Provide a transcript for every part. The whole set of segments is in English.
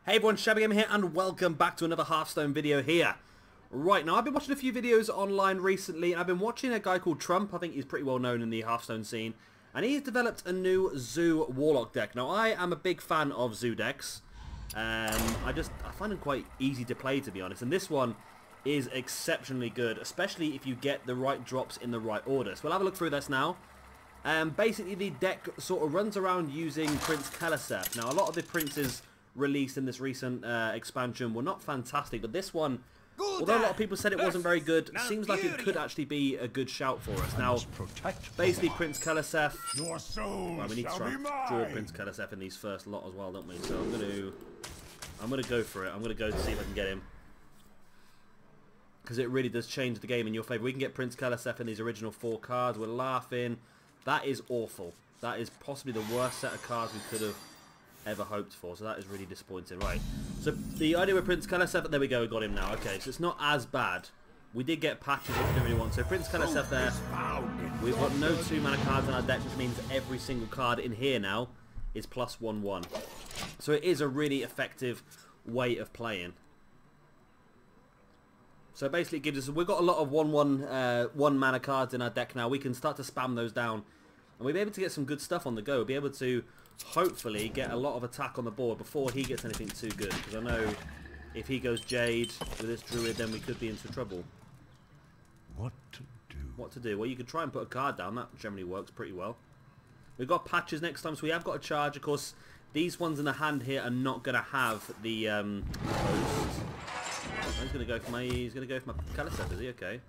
Hey everyone, Shabby Gamer here and welcome back to another Hearthstone video here. Right, now I've been watching a few videos online recently and I've been watching a guy called Trump. I think he's pretty well known in the Hearthstone scene. And he's developed a new Zoo Warlock deck. Now I am a big fan of Zoo decks. I find them quite easy to play, to be honest. And this one is exceptionally good, especially if you get the right drops in the right order. So we'll have a look through this now. Basically the deck sort of runs around using Prince Keleseth. Now a lot of the princes released in this recent expansion were not fantastic, but this one, although a lot of people said it wasn't very good, seems like it could actually be a good shout for us. Now, basically Prince Keleseth, well, we need to try and draw Prince Keleseth in these first lot as well, don't we? So I'm gonna go for it. I'm gonna go to see if I can get him, because it really does change the game in your favour. We can get Prince Keleseth in these original 4 cards. We're laughing. That is awful. That is possibly the worst set of cards we could have ever hoped for, so that is really disappointing. Right, so the idea with Prince Keleseth, there we go, we got him now. Okay, so it's not as bad. We did get patches if we didn't really want. So Prince Keleseth there, we've got no 2 mana cards in our deck, which means every single card in here now is +1/1. So it is a really effective way of playing. So basically it gives us, we've got a lot of 1 mana cards in our deck now. We can start to spam those down and we'll be able to get some good stuff on the go. We'll be able to hopefully get a lot of attack on the board before he gets anything too good, because I know if he goes Jade with this Druid, then we could be into trouble. What to do? What to do? Well, you could try and put a card down. That generally works pretty well. We've got patches next time, so we have got a charge. Of course, these ones in the hand here are not going to have the host. He's going to go for my Keleseth, is he? Okay.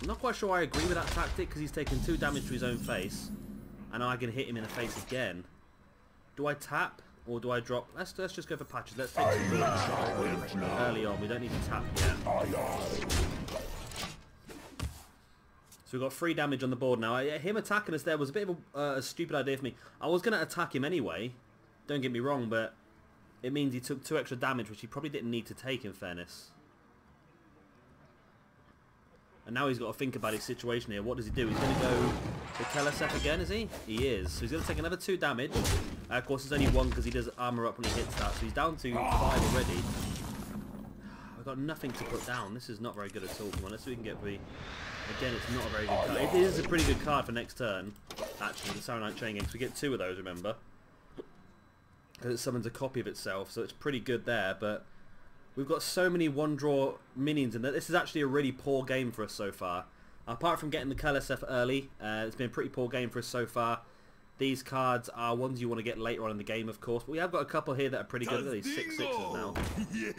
I'm not quite sure I agree with that tactic, because he's taken 2 damage to his own face. And I can hit him in the face again. Do I tap or do I drop? Let's just go for patches. Let's take some bullets early on. We don't need to tap yet. So we've got 3 damage on the board now. Him attacking us there was a bit of a stupid idea for me. I was going to attack him anyway. Don't get me wrong, but it means he took 2 extra damage, which he probably didn't need to take, in fairness. And now he's got to think about his situation here. What does he do? He's going to go to Keleseth again, is he? He is. So he's going to take another 2 damage. Of course, there's only 1 because he does armor up when he hits that. So he's down to 5 already. I've got nothing to put down. This is not very good at all. Come on, let's see if we can get the... Again, it's not a very good card. It is a pretty good card for next turn, actually, the Saronite Chain Gangs. We get 2 of those, remember? Because it summons a copy of itself, so it's pretty good there, but... We've got so many 1-draw minions in there. This is actually a really poor game for us so far. Apart from getting the Keleseth early, it's been a pretty poor game for us so far. These cards are ones you want to get later on in the game, of course. But we have got a couple here that are pretty good. Look at these 6/6s now. Yeah.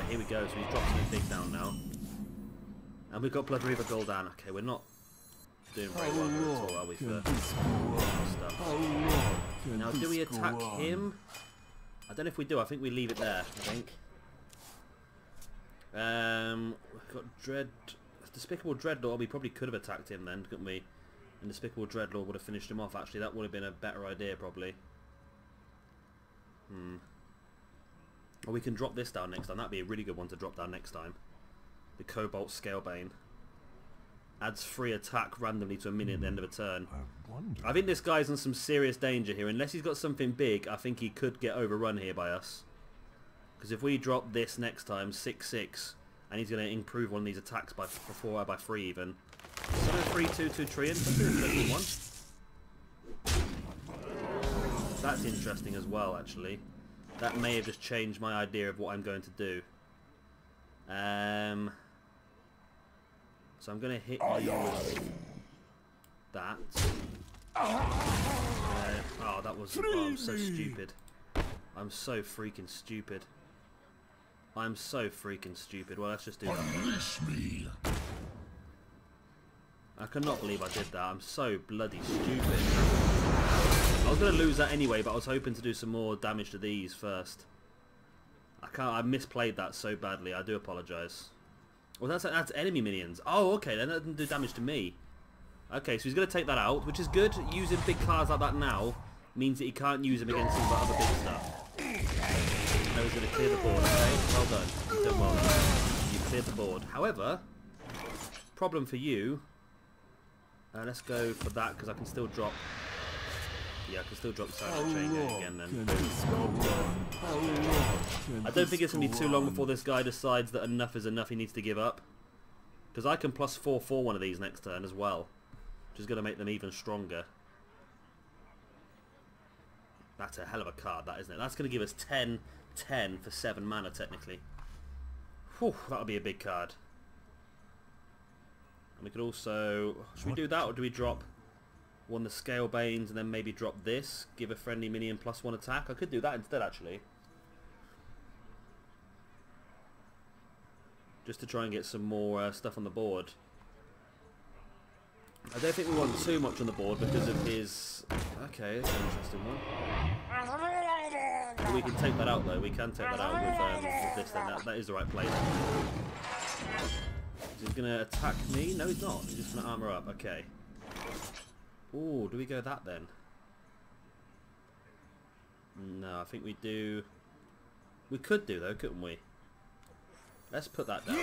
Here we go. So he's dropped something big down now. And we've got Blood Reaver Gul'dan. Okay, we're not doing very well at all, are we, for stuff. Now, do we attack him? I don't know if we do. I think we leave it there, I think. We've got Despicable Dreadlord. We probably could have attacked him then, couldn't we? And Despicable Dreadlord would have finished him off, actually. That would have been a better idea, probably. Or we can drop this down next time. That'd be a really good one to drop down next time. The Cobalt Scalebane. Adds 3 attack randomly to a minion at the end of a turn. I think this guy's in some serious danger here. Unless he's got something big, I think he could get overrun here by us. Because if we drop this next time, 6/6, and he's going to improve one of these attacks by 3 even. So 3/2/2 Treant, that's an interesting one. That's interesting as well, actually. That may have just changed my idea of what I'm going to do. So I'm going to hit you with that. Oh, that was... Oh, I'm so stupid. I'm so freaking stupid. I'm so freaking stupid. Well, let's just do that. Unleash me. I cannot believe I did that. I'm so bloody stupid. I was going to lose that anyway, but I was hoping to do some more damage to these first. I misplayed that so badly. I do apologise. Well, that's enemy minions. Oh, okay. Then that doesn't do damage to me. Okay, so he's going to take that out, which is good. Using big cards like that now means that he can't use them against some other big stuff. Now he's going to clear the board, okay? Well done. You've done well done. You've cleared the board. However, problem for you... let's go for that, because I can still drop... Yeah, I can still drop the Saronite Chain Gang again then. I don't think it's going to be too long before this guy decides that enough is enough, he needs to give up. Because I can +4 for one of these next turn as well. Which is going to make them even stronger. That's a hell of a card, that, isn't it? That's going to give us 10 for 7 mana, technically. Whew, that'll be a big card. And we could also... Should we do that, or do we drop one of the Scale Banes and then maybe drop this? Give a friendly minion +1 attack? I could do that instead, actually. Just to try and get some more stuff on the board. I don't think we want too much on the board because of his... Okay, that's an interesting one. But we can take that out, though. We can take that out with this then. That is the right play. He's going to attack me? No, he's not. He's just going to armor up. Okay. Ooh, do we go that then? No, I think we do... We could do, though, couldn't we? Let's put that down.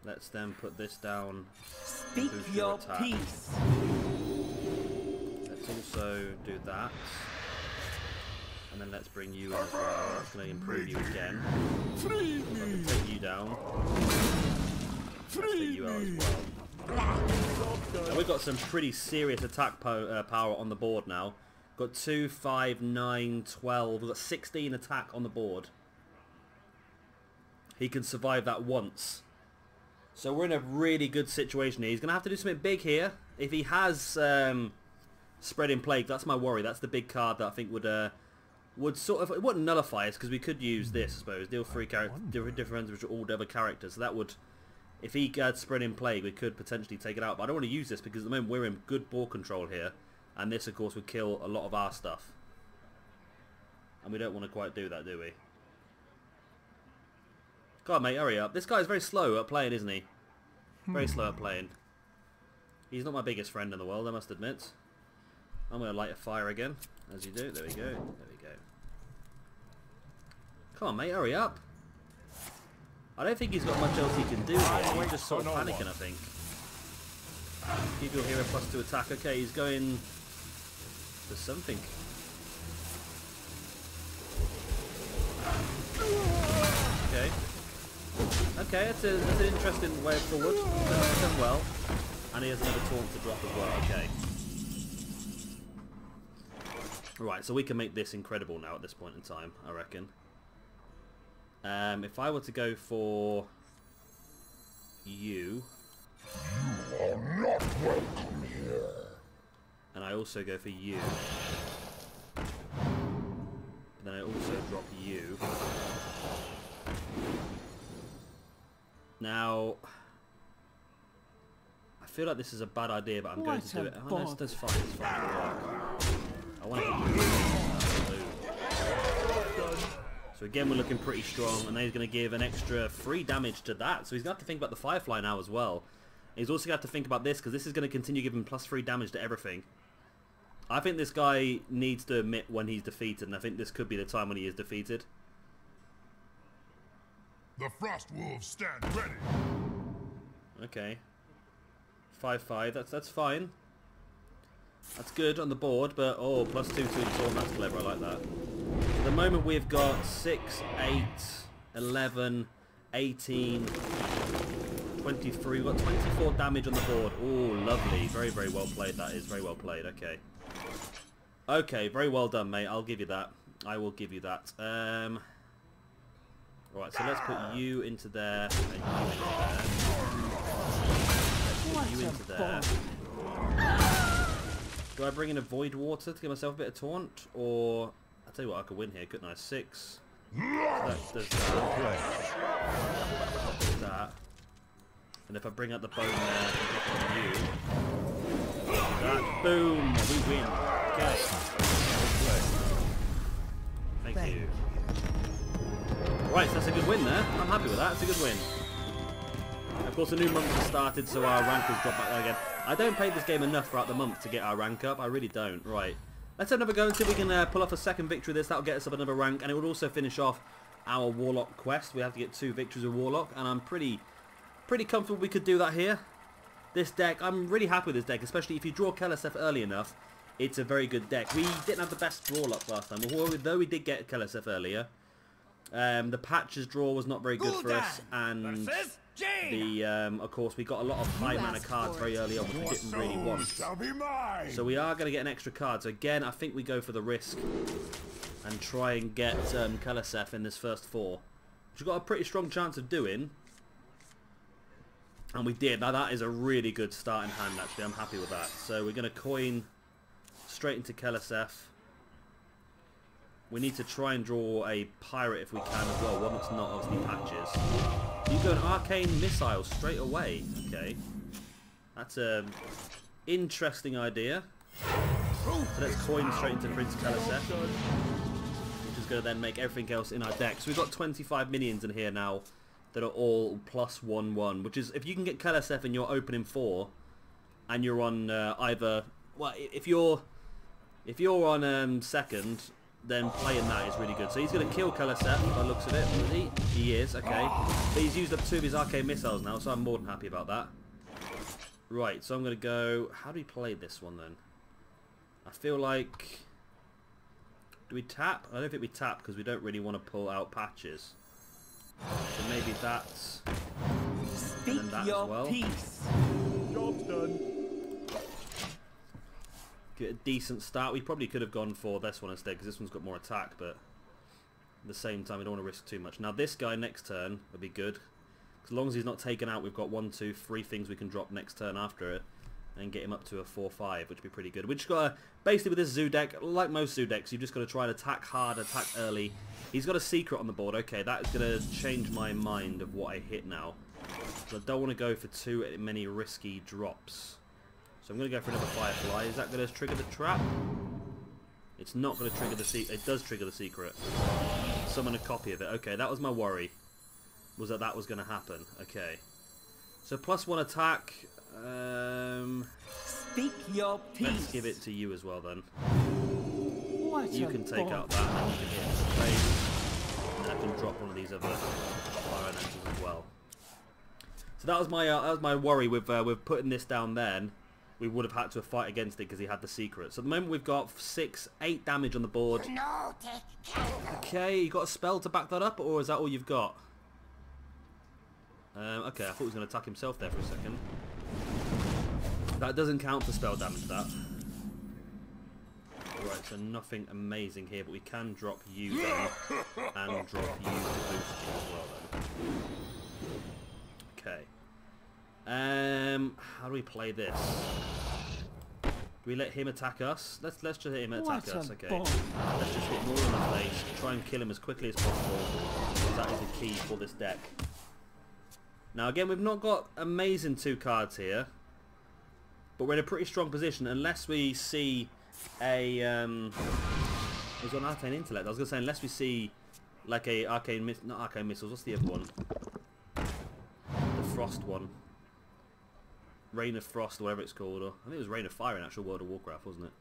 Let's then put this down. Speak your peace. Let's also do that. And then let's bring you in as well. That's going to improve you again. So I can take you down. Let's take you out as well. Now we've got some pretty serious attack power on the board now. Got 2, 5, 9, 12. We've got 16 attack on the board. He can survive that once. So we're in a really good situation here. He's going to have to do something big here. If he has Spreading Plague, that's my worry. That's the big card that I think would sort of... It wouldn't nullify us because we could use this, I suppose. Deal 3 different which are all other characters. So that would... If he had Spreading Plague, we could potentially take it out. But I don't want to use this because at the moment we're in good ball control here. And this, of course, would kill a lot of our stuff. And we don't want to quite do that, do we? God, mate, hurry up. This guy's very slow at playing, isn't he? Very slow at playing. He's not my biggest friend in the world, I must admit. I'm going to light a fire again, as you do. There we go. There we go. Come on, mate, hurry up. I don't think he's got much else he can do here. He's just sort of panicking, I think. Give your hero +2 attack. Okay, he's going for something. Okay. Okay, that's an interesting way forward. He's done well. And he has another taunt to drop as well. Okay. Right, so we can make this incredible now at this point in time, I reckon. If I were to go for you... You are not welcome here. And I also go for you. Then I also drop you. Now, I feel like this is a bad idea, but I'm going to do it. Oh, no, that's fine. It's fine. I want to hit you. So again, we're looking pretty strong, and then he's going to give an extra 3 damage to that. So he's going to have to think about the Firefly now as well. He's also going to have to think about this, because this is going to continue giving +3 damage to everything. I think this guy needs to admit when he's defeated, and I think this could be the time when he is defeated. The Frost Wolves stand ready. Okay. 5/5. That's fine. That's good on the board, but oh, +2 to taunt. That's clever. I like that. At the moment, we've got 6, 8, 11, 18, 23. We've got 24 damage on the board. Oh, lovely. Very, very well played. That is very well played. Okay. Okay, very well done, mate. I'll give you that. I will give you that. Right, so let's put you into there, and you into there. Let's put you into there. Do I bring in a Void Water to give myself a bit of taunt? Or, I'll tell you what, I could win here, couldn't I? 6. So that does that. And if I bring out the bone there, I can drop on you. That, boom, we win. Okay. Thank you. Right, so that's a good win there. I'm happy with that. It's a good win. Of course, a new month has started, so our rank has dropped back there again. I don't play this game enough throughout the month to get our rank up. I really don't. Right. Let's have another go and see if we can pull off a second victory with this. That'll get us up another rank, and it will also finish off our Warlock quest. We have to get 2 victories with Warlock, and I'm pretty comfortable we could do that here. This deck, I'm really happy with this deck, especially if you draw Keleseth early enough. it's a very good deck. We didn't have the best draw luck last time, although we did get Kelesef earlier. The patches draw was not very good for us, and of course we got a lot of high mana cards very early on, which we didn't really want. So we are going to get an extra card. So again, I think we go for the risk and try and get Kelesef in this first 4, which we've got a pretty strong chance of doing. And we did. Now that is a really good starting hand, actually. I'm happy with that. So we're going to coin straight into Kelesef. We need to try and draw a pirate if we can as well. One that's not obviously patches. You go an arcane missile straight away. Okay. That's a interesting idea. So let's coin straight into Prince Kelesef, which is going to then make everything else in our deck. So we've got 25 minions in here now that are all +1/1, which is, if you can get Kelesef in your opening 4, and you're on either, well, if you're on second, then playing that is really good. So he's going to kill Kelesef by the looks of it. Is he? He is, okay. But he's used up 2 of his arcane missiles now, so I'm more than happy about that. Right, so I'm going to go, how do we play this one then? I feel like, do we tap? I don't think we tap because we don't really want to pull out patches. So maybe that's, and then that as well. Job's done. Get a decent start. We probably could have gone for this one instead because this one's got more attack, but at the same time we don't want to risk too much. Now this guy next turn would be good. As long as he's not taken out, we've got 1, 2, 3 things we can drop next turn after it and get him up to a 4/5, which would be pretty good. We just got to, basically with this zoo deck, like most zoo decks, you've just got to try and attack hard, attack early. He's got a secret on the board. Okay, that is going to change my mind of what I hit now. So I don't want to go for too many risky drops. So I'm going to go for another Firefly. Is that going to trigger the trap? It's not going to trigger the secret. It does trigger the secret. Summon a copy of it. Okay, that was my worry. Was that was going to happen. Okay. So +1 attack. Speak your peace. Let's give it to you as well then. What You can take out that and you can hit the face. And I can drop one of these other fire elementals as well. So that was my worry with putting this down then. We would have had to fight against it because he had the secret. So at the moment we've got 8 damage on the board. Okay, you got a spell to back that up, or is that all you've got? Okay, I thought he was going to attack himself there for a second. That doesn't count for spell damage, that. Right, so nothing amazing here, but we can drop you then, and drop you to boost you as well then. Okay. How do we play this? Do we let him attack us? Let's just hit him attack us, okay. Let's just hit more in the face, try and kill him as quickly as possible. That is the key for this deck. Now again, we've not got amazing 2 cards here, but we're in a pretty strong position unless we see a it was on Arcane Intellect. I was going to say unless we see like a not Arcane Missiles, what's the other one? The Frost one. Rain of Frost or whatever it's called, or I think it was Rain of Fire in actual World of Warcraft, wasn't it?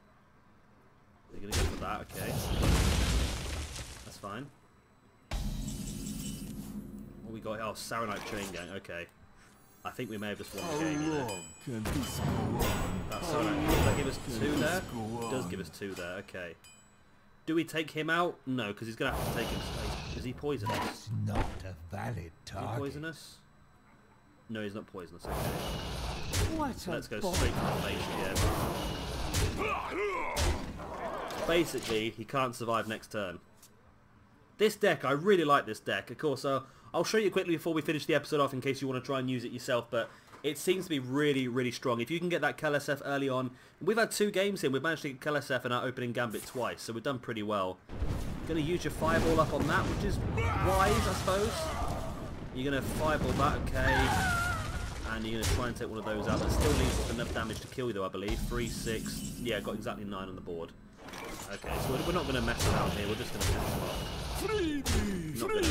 You're going to go for that, okay. That's fine. What we got? Oh, Saronite Chain Gang, okay. I think we may have just won the game, you know. That's Saronite. Does that give us 2 there? It does give us 2 there, okay. Do we take him out? No, because he's going to have to take him space. Is he poisonous? It's not a valid target. Is he poisonous? No, he's not poisonous, okay. Let's go straight to the face again. Basically, he can't survive next turn. This deck, I really like this deck. Of course, I'll show you quickly before we finish the episode off in case you want to try and use it yourself, but it seems to be really, really strong. If you can get that Kelesef early on, we've had 2 games here. We've managed to get Kelesef in our opening gambit twice, so we've done pretty well. Going to use your Fireball up on that, which is wise, I suppose. You're going to Fireball that, okay. And you're going to try and take one of those out. That still leaves enough damage to kill you though, I believe. 3, 6, yeah, got exactly 9 on the board. Okay, so we're not going to mess around here, we're just going to finish them off. Not going to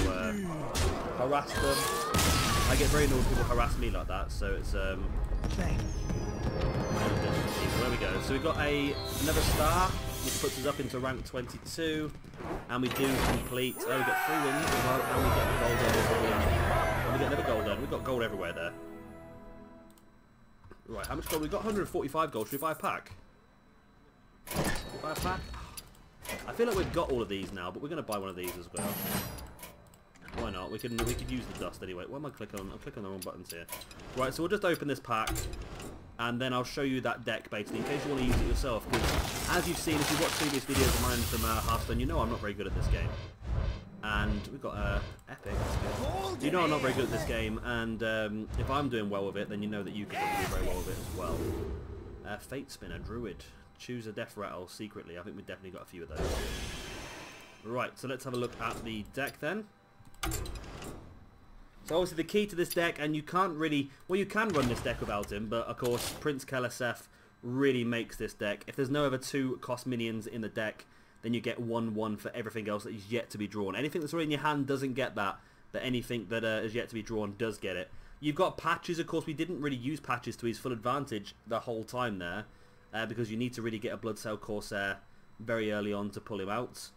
harass them. I get very annoyed when people harass me like that, so it's there we go. So we've got another star, which puts us up into rank 22, and we do complete. Oh, we got 3 wins as well, and we get gold and we get another gold done. We've got gold everywhere there. Right, how much gold? We've got 145 gold. Should we buy a pack? Buy a pack. I feel like we've got all of these now, but we're going to buy one of these as well. Why not? We could use the dust anyway. What am I clicking on? I'm clicking on the wrong buttons here. Right, so we'll just open this pack, and then I'll show you that deck basically in case you want to use it yourself. Because as you've seen, if you've watched previous videos of mine from Hearthstone, you know I'm not very good at this game. And we've got epic. You know I'm not very good at this game, and if I'm doing well with it, then you know that you can do very well with it as well. Fate Spinner, Druid. Choose a death rattle secretly. I think we've definitely got a few of those. Right, so let's have a look at the deck then. So obviously the key to this deck, and you can't really... Well, you can run this deck without him, but of course Prince Keleseth really makes this deck. If there's no other 2 cost minions in the deck, then you get 1/1 for everything else that is yet to be drawn. Anything that's already in your hand doesn't get that, but anything that is yet to be drawn does get it. You've got Patches, of course. We didn't really use Patches to his full advantage the whole time there, because you need to really get a Bloodsail Corsair very early on to pull him out.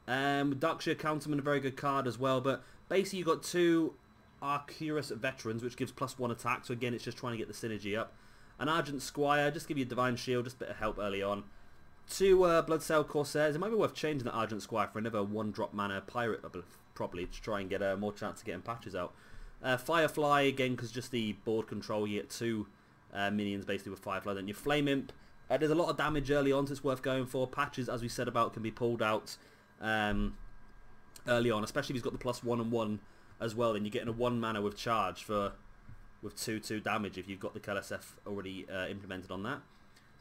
Darkshire Counterman, a very good card as well, but basically you've got 2 Arcurus Veterans, which gives +1 attack, so again it's just trying to get the synergy up. An Argent Squire, just give you a Divine Shield, just a bit of help early on. 2 Bloodsail Corsairs. It might be worth changing the Argent Squire for another 1-drop mana Pirate probably to try and get more chance of getting Patches out. Firefly, again, because just the board control, you get 2 minions basically with Firefly. Then your Flame Imp. There's a lot of damage early on, so it's worth going for. Patches, as we said about, can be pulled out early on, especially if he's got the +1/1 as well. Then you're getting a 1 mana with charge with 2/2 damage if you've got the Keleseth already implemented on that.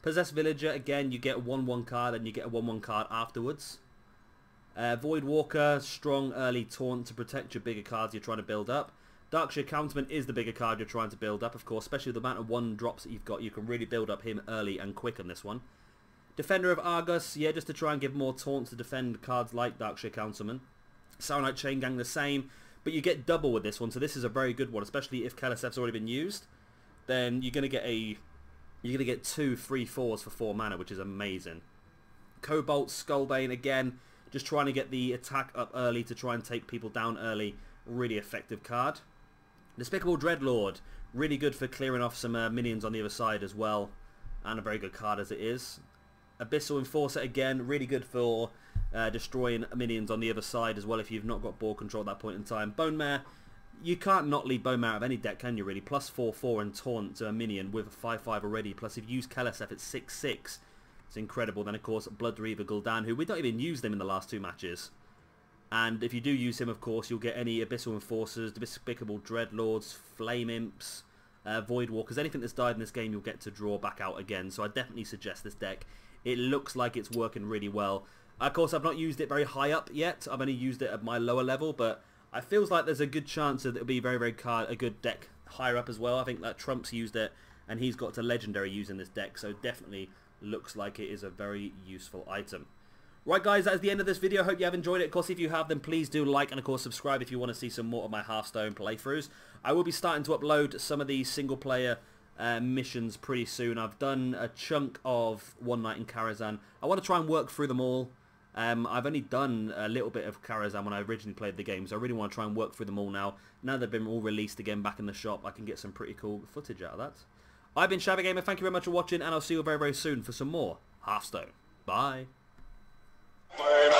Possessed Villager, again, you get a 1/1 card and you get a 1/1 card afterwards. Void Walker, strong early taunt to protect your bigger cards you're trying to build up. Darkshire Counterman is the bigger card you're trying to build up, of course, especially with the amount of 1-drops that you've got. You can really build up him early and quick on this one. Defender of Argus, yeah, just to try and give more taunt to defend cards like Darkshire Counterman. Saronite Chain Gang the same, but you get double with this one, so this is a very good one, especially if Keleseth's already been used. Then you're going to get 2 3/4s for 4 mana, which is amazing. Cobalt Skullbane, again, just trying to get the attack up early to try and take people down early. Really effective card. Despicable Dreadlord, really good for clearing off some minions on the other side as well, and a very good card as it is. Abyssal Enforcer, again, really good for destroying minions on the other side as well if you've not got board control at that point in time. Bone Mare, you can't not leave Bone Mare out of any deck, can you really? +4/4 and taunt to a minion with a 5/5 already, plus if you use Keleseth it's 6/6. It's incredible. Then of course Blood Reaver Gul'dan, who we don't even use them in the last 2 matches. And if you do use him, of course, you'll get any Abyssal Enforcers, Despicable Dreadlords, Flame Imps, Void Walkers, anything that's died in this game you'll get to draw back out again. So I definitely suggest this deck. It looks like it's working really well. Of course, I've not used it very high up yet. I've only used it at my lower level, but it feels like there's a good chance that it'll be a good deck higher up as well. I think that Trump's used it, and he's got to Legendary using this deck, so definitely looks like it is a very useful item. Right guys, that is the end of this video. Hope you have enjoyed it. Of course, if you have, then please do like and of course subscribe if you want to see some more of my Hearthstone playthroughs. I will be starting to upload some of these single player missions pretty soon. I've done a chunk of One Night in Karazhan. I want to try and work through them all. I've only done a little bit of Karazhan when I originally played the game, so I really want to try and work through them all now. Now they've been all released again back in the shop, I can get some pretty cool footage out of that. I've been Shabba Gamer, thank you very much for watching, and I'll see you very, very soon for some more Hearthstone. Bye. Burn.